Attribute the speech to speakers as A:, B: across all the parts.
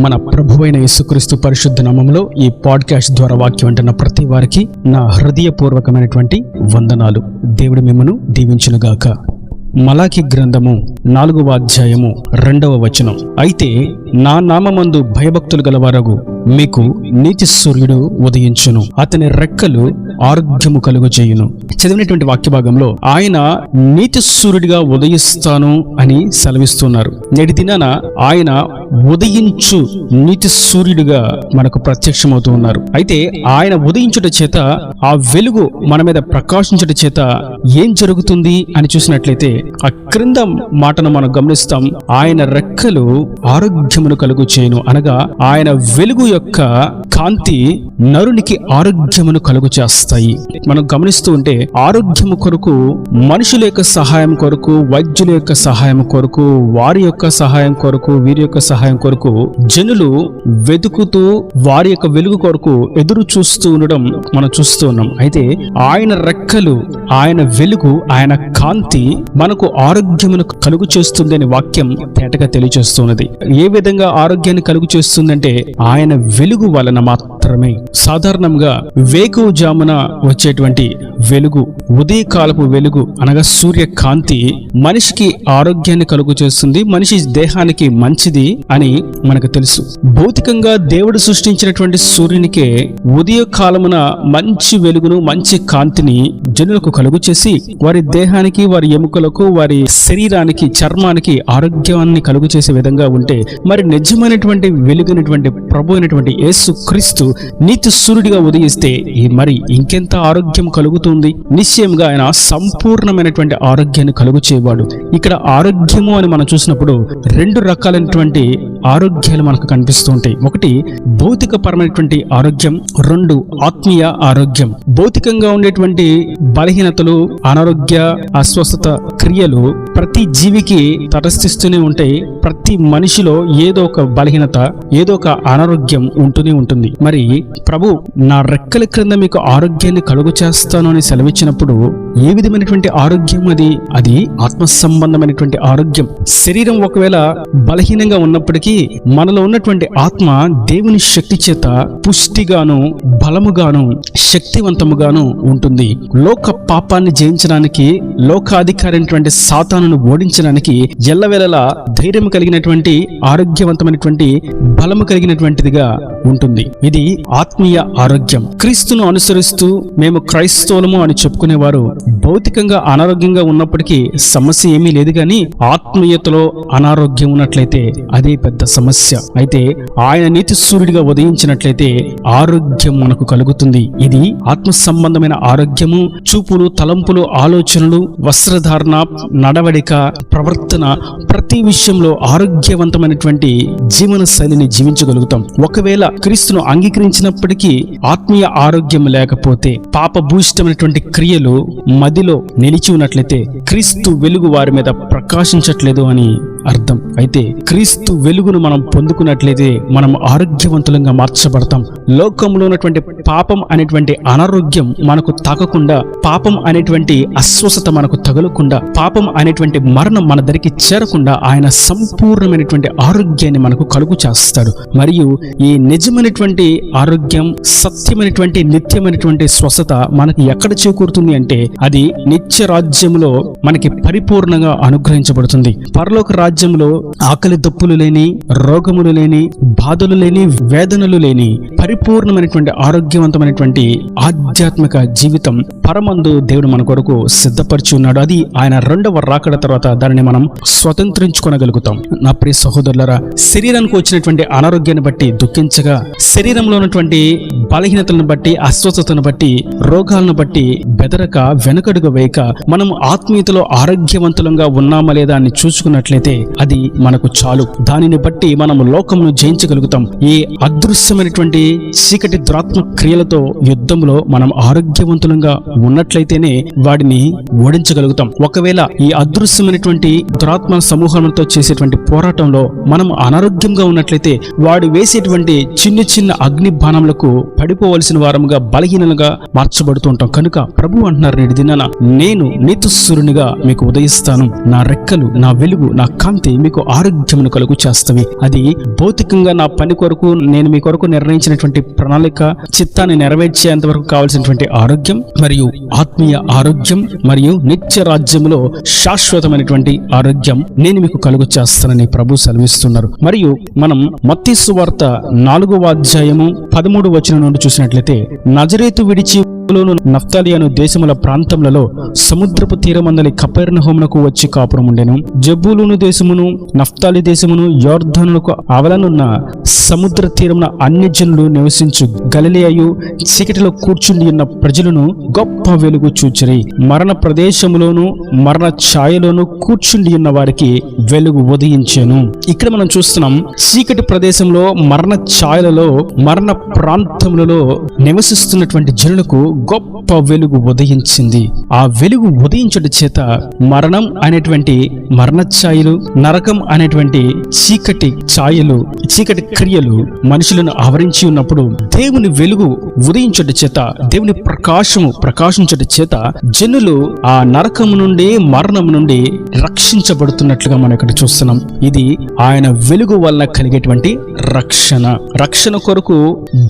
A: మన ప్రభువైన యేసుక్రీస్తు పరిశుద్ధ నామములో ఈ పాడ్కాస్ట్ ద్వారా వాక్యం వింటున్న ప్రతి వారికి నా హృదయపూర్వకమైనటువంటి వందనాలు. దేవుడు మిమ్మను దీవించునుగాక. మలాకి గ్రంథము 4వ అధ్యాయము 2వ వచనం. అయితే నా నామమందు భయభక్తులు గలవారగు మీకు నీతి సూర్యుడు ఉదయించును, అతని రెక్కలు ఆరోగ్యము కలుగజేయును. చదివినటువంటి వాక్య భాగంలో ఆయన నీతి సూర్యుడిగా ఉదయిస్తాను అని సెలవిస్తున్నారు. నేటి దినాన ఆయన ఉదయించు నీతి సూర్యుడిగా మనకు ప్రత్యక్షమవుతూ ఉన్నారు. అయితే ఆయన ఉదయించుట చేత, ఆ వెలుగు మన మీద ప్రకాశించుట చేత ఏం జరుగుతుంది అని చూసినట్లయితే ఆ క్రింద మాటను మనం గమనిస్తాం. ఆయన రెక్కలు ఆరోగ్యమును కలుగు చేయను, అనగా ఆయన వెలుగు యొక్క కాంతి నరునికి ఆరోగ్యమును కలుగు చేస్తాయి. మనం గమనిస్తూ ఉంటే ఆరోగ్యము కొరకు, మనుషుల యొక్క సహాయం కొరకు, వైద్యుల యొక్క సహాయం కొరకు, వారి యొక్క సహాయం కొరకు, వీరి యొక్క సహాయం కొరకు జనులు వెతుకుతూ వారి యొక్క వెలుగు కొరకు ఎదురు చూస్తూ ఉండడం మనం చూస్తూ ఉన్నాం. అయితే ఆయన రెక్కలు, ఆయన వెలుగు, ఆయన కాంతి మనకు ఆరోగ్యమును కలుగు చేస్తుంది అనే వాక్యం తేటగా తెలియజేస్తున్నది. ఏ విధంగా ఆరోగ్యాన్ని కలుగు చేస్తుందంటే ఆయన వెలుగు వలన మాత్రమే. సాధారణంగా వేకువజామున వచ్చేటువంటి వెలుగు, ఉదయకాలపు వెలుగు అనగా సూర్యకాంతి మనిషికి ఆరోగ్యాన్ని కలుగు చేస్తుంది, మనిషి దేహానికి మంచిది అని మనకు తెలుసు. భౌతికంగా దేవుడు సృష్టించినటువంటి సూర్యునికే ఉదయకాలమున మంచి వెలుగును, మంచి కాంతిని జనులకు కలుగు చేసి వారి దేహానికి, వారి ఎముకలకు, వారి శరీరానికి, చర్మానికి ఆరోగ్యాన్ని కలుగు చేసే విధంగా ఉంటే, మరి నిజమైనటువంటి వెలుగునటువంటి ప్రభు అయినటువంటి యేసు క్రీస్తు నీతి సూర్యుడిగా ఉదయిస్తే మరి ఇంకెంత ఆరోగ్యం కలుగుతుంది. నిశ్చయంగా ఆయన సంపూర్ణమైనటువంటి ఆరోగ్యాన్ని కలుగు చేయవాడు. ఇక్కడ ఆరోగ్యము అని మనం చూసినప్పుడు రెండు రకాలైనటువంటి ఆరోగ్యాలు మనకు కనిపిస్తూ ఉంటాయి. ఒకటి భౌతిక పరమైనటువంటి ఆరోగ్యం, రెండు ఆత్మీయ ఆరోగ్యం. భౌతికంగా ఉండేటువంటి బలహీనతలు, అనారోగ్య, అస్వస్థత క్రియలు ప్రతి జీవికి తటస్థిస్తూనే ఉంటాయి. ప్రతి మనిషిలో ఏదో ఒక బలహీనత, ఏదో ఒక అనారోగ్యం ఉంటూనే ఉంటుంది. మరి ప్రభు నా రెక్కల క్రింద మీకు ఆరోగ్యాన్ని కలుగు చేస్తాను అని సెలవిచ్చినప్పుడు ఏ విధమైనటువంటి ఆరోగ్యం అది ఆత్మ సంబంధమైనటువంటి ఆరోగ్యం. శరీరం ఒకవేళ బలహీనంగా ఉన్నప్పటికీ మనలో ఉన్నటువంటి ఆత్మ దేవుని శక్తి చేత పుష్టిగాను, బలముగాను, శక్తివంతముగాను ఉంటుంది. లోక పాపాన్ని జయించడానికి, లోకాధికారి అయినటువంటి సాతానును ఓడించడానికి ఎల్లవేళలా ధైర్యం కలిగినటువంటి, ఆరోగ్యవంతమైనటువంటి, బలము కలిగినటువంటిదిగా ఉంటుంది. ఇది ఆత్మీయ ఆరోగ్యం. క్రీస్తును అనుసరిస్తూ మేము క్రైస్తవులము అని చెప్పుకునేవారు భౌతికంగా అనారోగ్యంగా ఉన్నప్పటికీ సమస్య ఏమీ లేదు, కానీ ఆత్మీయతలో అనారోగ్యం ఉన్నట్లయితే అదే పెద్ద సమస్య. అయితే ఆయన నీతి సూర్యుడిగా ఉదయించినట్లయితే ఆరోగ్యం మనకు కలుగుతుంది. ఇది ఆత్మ సంబంధమైన ఆరోగ్యము. చూపులు, తలంపులు, ఆలోచనలు, వస్త్రధారణ, నడవడిక, ప్రవర్తన, ప్రతి విషయంలో ఆరోగ్యవంతమైనటువంటి జీవన శైలిని జీవించగలుగుతాం. ఒకవేళ క్రీస్తును అంగీకరించినప్పటికీ ఆత్మీయ ఆరోగ్యం లేకపోతే, పాపభూయిష్టమైనటువంటి క్రియలు మదిలో నిలిచి ఉన్నట్లయితే క్రీస్తు వెలుగు వారి మీద ప్రకాశించట్లేదు అని అర్థం. అయితే క్రీస్తు వెలుగును మనం పొందుకున్నట్లయితే మనం ఆరోగ్యవంతులంగా మార్చబడతాం. లోకంలో ఉన్నటువంటి పాపం అనేటువంటి అనారోగ్యం మనకు తాకకుండా, పాపం అనేటువంటి అస్వస్థత మనకు తగలకుండా, పాపం అనేటువంటి మరణం మన దగ్గరికి చేరకుండా ఆయన సంపూర్ణమైనటువంటి ఆరోగ్యాన్ని మనకు కలుగు చేస్తాడు. మరియు ఈ నిజమైనటువంటి ఆరోగ్యం, సత్యమైనటువంటి, నిత్యమైనటువంటి స్వస్థత మనకి ఎక్కడ చేకూరుతుంది అంటే అది నిత్య రాజ్యంలో మనకి పరిపూర్ణంగా అనుగ్రహించబడుతుంది. పరలోక రాజ్యంలో ఆకలి దప్పులు లేని, రోగములు లేని, బాధలు లేని, వేదనలు లేని పరిపూర్ణమైనటువంటి ఆరోగ్యవంతమైనటువంటి ఆధ్యాత్మిక జీవితం పరమందు దేవుడు మన కొరకు సిద్ధపరిచి ఉన్నాడు. అది ఆయన రెండవ రాకడ తర్వాత దానిని మనం స్వతంత్రించుకోగలుగుతాం. నా ప్రియ సహోదరులారా, శరీరానికి వచ్చినటువంటి అనారోగ్యాన్ని బట్టి దుఃఖించగా, శరీరంలో ఉన్నటువంటి బలహీనతలను బట్టి, అస్వస్థతను బట్టి, రోగాలను బట్టి బెదరక, వెనుకడుగు వేయక, మనం ఆత్మీయతలో ఆరోగ్యవంతులంగా ఉన్నామా లేదా అని చూసుకున్నట్లయితే అది మనకు చాలు. దానిని బట్టి మనం లోకమును జయించగలుగుతాం. ఈ అదృశ్యమైనటువంటి చీకటి దురాత్మ క్రియలతో యుద్ధంలో మనం ఆరోగ్యవంతులంగా ఉన్నట్లయితేనే వాడిని ఓడించగలుగుతాం. ఒకవేళ ఈ అదృశ్యమైనటువంటి దురాత్మ సమూహంతో చేసేటువంటి పోరాటంలో మనం అనారోగ్యంగా ఉన్నట్లయితే వాడు వేసేటువంటి చిన్న చిన్న అగ్ని బాణములకు పడిపోవలసిన వారముగా బలహీనలుగా మార్చబడుతూ ఉంటాం. కనుక ప్రభు అంటున్నారు, నేటి దినాన నేను నీతి సూర్యునిగా మీకు ఉదయిస్తాను, నా రెక్కలు, నా వెలుగు, నా కాంతి మీకు ఆరోగ్యమును కలుగు చేస్తవి. అది భౌతికంగా నా పని కొరకు నేను మీ కొరకు నిర్ణయించినటువంటి ప్రణాళిక చిత్తాన్ని నెరవేర్చేంత వరకు కావాల్సినటువంటి ఆరోగ్యం, మరియు ఆత్మీయ ఆరోగ్యం, మరియు నిత్య రాజ్యంలో శాశ్వతమైనటువంటి ఆరోగ్యం నేను మీకు కలుగు చేస్తానని ప్రభు సెలవిస్తున్నారు. మరియు మనం మత్తయి సువార్త 4వ అధ్యాయము 13వ వచనం నుండి చూసినట్లయితే, నజరేతు విడిచి నఫ్తాలి అను దేశముల ప్రాంతములలో సముద్రపు తీరమందలి కపెర్నహూమునకు వచ్చి కాపురం ఉండెను. జెబూలూను దేశమును నఫ్తాలి దేశమును యోర్దానునకు అవలనున్న సముద్ర తీరమున అన్యజనులు నివసించు గలిలయయు చీకటిలో కూర్చుండి ఉన్న ప్రజలను గొప్ప వెలుగు చూచిరి. మరణ ప్రదేశములోను మరణ ఛాయలోను కూర్చుండి ఉన్న వారికి వెలుగు ఉదయించెను. ఇక్కడ మనం చూస్తున్నాం, చీకటి ప్రదేశంలో, మరణ ఛాయలలో, మరణ ప్రాంతములలో నివసిస్తున్నటువంటి జనులకు గొప్ప వెలుగు ఉదయించింది. ఆ వెలుగు ఉదయించుట చేత మరణం అనేటువంటి మరణ ఛాయలు, నరకం అనేటువంటి చీకటి ఛాయలు, చీకటి క్రియలు మనుషులను ఆవరించి ఉన్నప్పుడు దేవుని వెలుగు ఉదయించుట చేత, దేవుని ప్రకాశము ప్రకాశించుట చేత జనులు ఆ నరకము నుండి, మరణం నుండి రక్షించబడుతున్నట్లుగా మనం ఇక్కడ చూస్తున్నాం. ఇది ఆయన వెలుగు వల్ల కలిగేటువంటి రక్షణ. రక్షణ కొరకు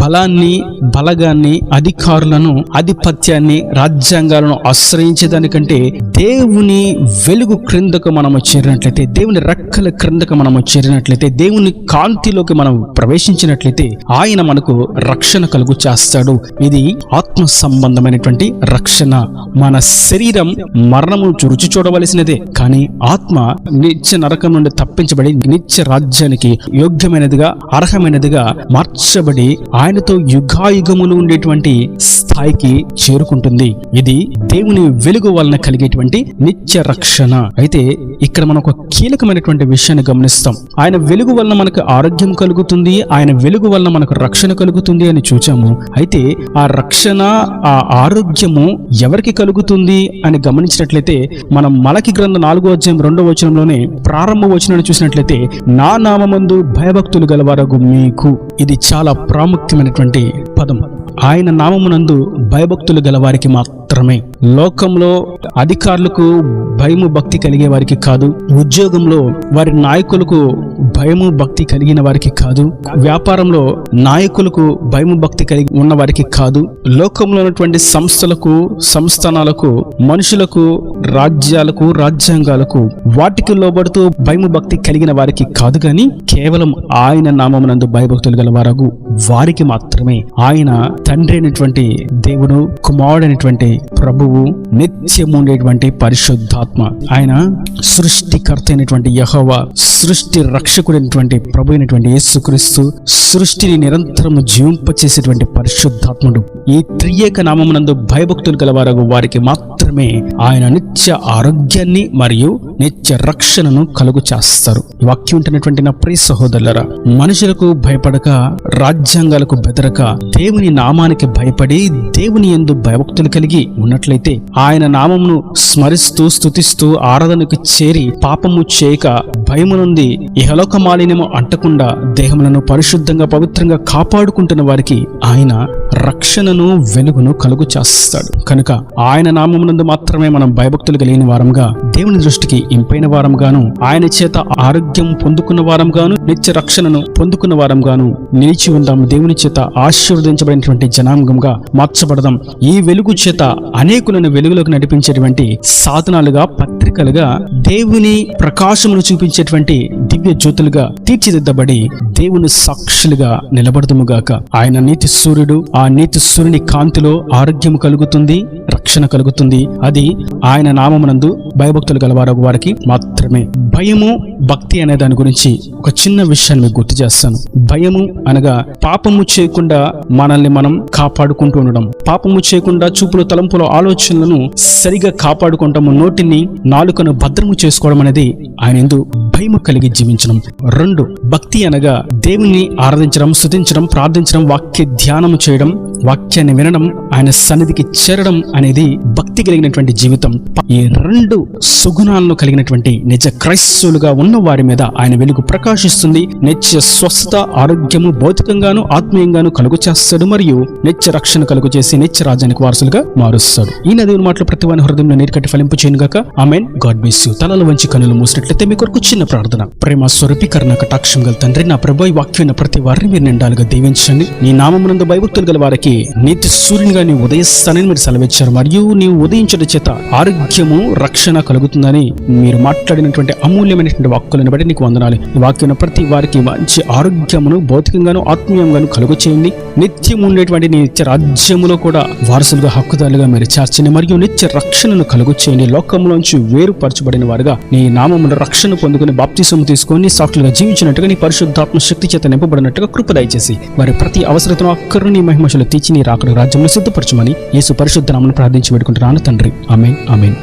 A: బలాన్ని, బలగాన్ని, అధికారులను, ఆధిపత్యాన్ని, రాజ్యాంగాలను ఆశ్రయించేదానికంటే దేవుని వెలుగు క్రిందకు మనము చేరినట్లయితే, దేవుని రెక్కల క్రిందకు మనము చేరినట్లయితే, దేవుని కాంతిలోకి మనం ప్రవేశించినట్లయితే ఆయన మనకు రక్షణ కలుగు చేస్తాడు. ఇది ఆత్మ సంబంధమైనటువంటి రక్షణ. మన శరీరం మరణము రుచి చూడవలసినదే, కానీ ఆత్మ నిత్య నరకం నుండి తప్పించబడి నిత్య రాజ్యానికి యోగ్యమైనదిగా, అర్హమైనదిగా మార్చబడి ఆయనతో యుగాయుగములు ఉండేటువంటి స్థాయికి చేరుకుంటుంది. ఇది దేవుని వెలుగు వలన కలిగేటువంటి నిత్య రక్షణ. అయితే ఇక్కడ మనం ఒక కీలకమైనటువంటి విషయాన్ని గమనిస్తాం. ఆయన వెలుగు వలన మనకు ఆరోగ్యం కలుగుతుంది, ఆయన వెలుగు వలన మనకు రక్షణ కలుగుతుంది అని చూచాము. అయితే ఆ రక్షణ, ఆ ఆరోగ్యము ఎవరికి కలుగుతుంది అని గమనించినట్లయితే, మనం మలకి గ్రంథం 4వ అధ్యాయం 2వ వచనంలోనే ప్రారంభ వచనాన్ని చూసినట్లయితే, నా నామమందు భయభక్తులు గలవారగు మీకు. ఇది చాలా ప్రాముఖ్యమైనటువంటి పదం. ఆయన నామమునందు భయభక్తులు గల వారికి మాత్రమే. లోకంలో అధికారులకు భయము భక్తి కలిగే వారికి కాదు, ఉద్యోగంలో వారి నాయకులకు భయము భక్తి కలిగిన వారికి కాదు, వ్యాపారంలో నాయకులకు భయము భక్తి కలిగి ఉన్న వారికి కాదు, లోకంలో ఉన్నటువంటి సంస్థలకు, సంస్థానాలకు, మనుషులకు, రాజ్యాలకు, రాజ్యాంగాలకు వాటికి లోబడుతూ భయము భక్తి కలిగిన వారికి కాదు, కానీ కేవలం ఆయన నామమునందు భయభక్తులు గల వారగు వారికి మాత్రమే. ఆయన తండ్రి అయినటువంటి దేవుడు, కుమారుడైనటువంటి ప్రభువు, నిత్యము ఉండేటువంటి పరిశుద్ధాత్మ, ఆయన సృష్టికర్త అయినటువంటి యెహోవా, సృష్టి రక్షకుడైనటువంటి ప్రభు అయినటువంటి యేసుక్రీస్తు, సృష్టిని నిరంతరము జీవింపచేసేటువంటి పరిశుద్ధాత్ముడు. ఈ త్రియేక నామమునందు భయభక్తులు గలవారగు వారికి మాత్రమే ఆయన నిత్య ఆరోగ్యాన్ని మరియు నిత్య రక్షణను కలుగు చేస్తారు. వాక్యం ఉంటున్నటువంటి నా ప్రియ సహోదరులారా, మనుషులకు భయపడక, రాజ్యాంగాలకు బెదరక, దేవుని నామానికి భయపడి దేవుని యందు భయభక్తులు కలిగి ఉన్నట్లయితే, ఆయన నామమును స్మరిస్తూ స్తుతిస్తూ ఆరాధనకు చేరి పాపము చేయక, భయము నుండి ఇహలోక మాలిన్యము అంటకుండా దేహములను పరిశుద్ధంగా పవిత్రంగా కాపాడుకుంటున్న వారికి ఆయన రక్షణను, వెలుగును కలుగు చేస్తాడు. కనుక ఆయన నామమునందు మాత్రమే మనం భయభక్తులు కలిగిన వారంగా, దేవుని దృష్టికి ఇంపైన వారంగాను, ఆయన చేత ఆరోగ్యం పొందుకున్న వారంగాను, నిత్య రక్షణను పొందుకున్న వారంగాను నిలిచి ఉందాం. దేవుని చేత ఆశీర్వదించబడినటువంటి జనాంగంగా మార్చబడదాం. ఈ వెలుగు చేత అనేకులను వెలుగులోకి నడిపించేటువంటి సాధనాలుగా, పత్రికలుగా, దేవుని ప్రకాశమును చూపించేటువంటి దివ్య జ్యోతులుగా తీర్చిదిద్దబడి దేవుని సాక్షులుగా నిలబడదుముగాక. ఆయన నీతి సూర్యుడు. ఆ నీతి సూర్యుని కాంతిలో ఆరోగ్యం కలుగుతుంది, రక్షణ కలుగుతుంది. అది ఆయన నామమునందు భయభక్తులు గలవారు వారికి మాత్రమే. భయము, భక్తి అనే దాని గురించి ఒక చిన్న విషయాన్ని మీకు గుర్తు చేస్తాను. భయము అనగా పాపము చేయకుండా మనల్ని మనం కాపాడుకుంటూ ఉండడం, పాపము చేయకుండా చూపులు, తలంపులు, ఆలోచనలను సరిగా కాపాడుకుంటాము, నోటిని, నాలుకను భద్రము చేసుకోవడం అనేది ఆయన యందు భయము కలిగి జీవించడం. 2, భక్తి అనగా దేవుని ఆరాధించడం, స్తుతించడం, ప్రార్థించడం, వాక్య ధ్యానము చేయడం, వాక్యాన్ని వినడం, ఆయన సన్నిధికి చేరడం అనేది భక్తి నీతి కలిగినటువంటి జీవితం, ఈ రెండు సుగుణాలను కలిగినటువంటి నిజ క్రైస్తవులుగా ఉన్న వారి మీద ఆయన వెలుగు ప్రకాశిస్తుంది. నిత్య స్వస్థత, ఆరోగ్యము భౌతికంగాను ఆత్మీయంగాను కలుగు చేస్తాడు మరియు నిత్య రక్షణ కలుగు చేసి నిత్య రాజ్యానికి వారసులుగా మారుస్తాడు. ఈ నదుల మాటలు ప్రతి వారి హృదయంలో నీరు కట్టి ఫలింపు చేయను గాక. ఆమేన్. God bless you. తలలు వంచి కన్నులు మూసినట్లయితే మీ కొరకు చిన్న ప్రార్థన. ప్రేమ స్వరూపి కరుణ కటాక్షం గల తండ్రి, నా ప్రభు ఈ వాక్యం ప్రతి వారిని మీరు నిండాలుగా దీవించండి. నీ నామమునందు భయభక్తులు గల వారికి నీతి సూర్యునిగా నీవు ఉదయిస్తానని మీరు సెలవిచ్చారు మరియు నీవు ఉదయించడం చేత ఆరోగ్యము రక్షణ కలుగుతుందని మీరు మాట్లాడినటువంటి అమూల్యమైనటువంటి వాక్కులను బట్టి నీకు వందనాలు. ఈ వాక్యం ప్రతి వారికి మంచి ఆరోగ్యమును భౌతికంగాను ఆత్మీయంగాను కలుగు చేయండి. నిత్యం ఉండేటువంటి నిత్య రాజ్యములో కూడా వారసులుగా హక్కుదారులుగా మీరు చేర్చండి మరియు నిత్య రక్షణను కలుగు చేయండి. లోకంలోంచి వేరుపరచబడిన వారుగా నీ నామమును రక్షణ పొందుకుని బాప్తిసము తీసుకొని సాక్షులుగా జీవించినట్టుగా నీ పరిశుద్ధాత్మ శక్తి చేత నింపబడినట్టుగా కృప దయచేసి వారి ప్రతి అవసరతను అక్కరు నీ మహిమశలు తీర్చి నీ రాకడ రాజ్యంలో సిద్ధపరచమని యేసు పరిశుద్ధ నామమున ప్రార్థించి వేడుకుంటున్నాను తండ్రి. ఆమేన్. ఆమేన్.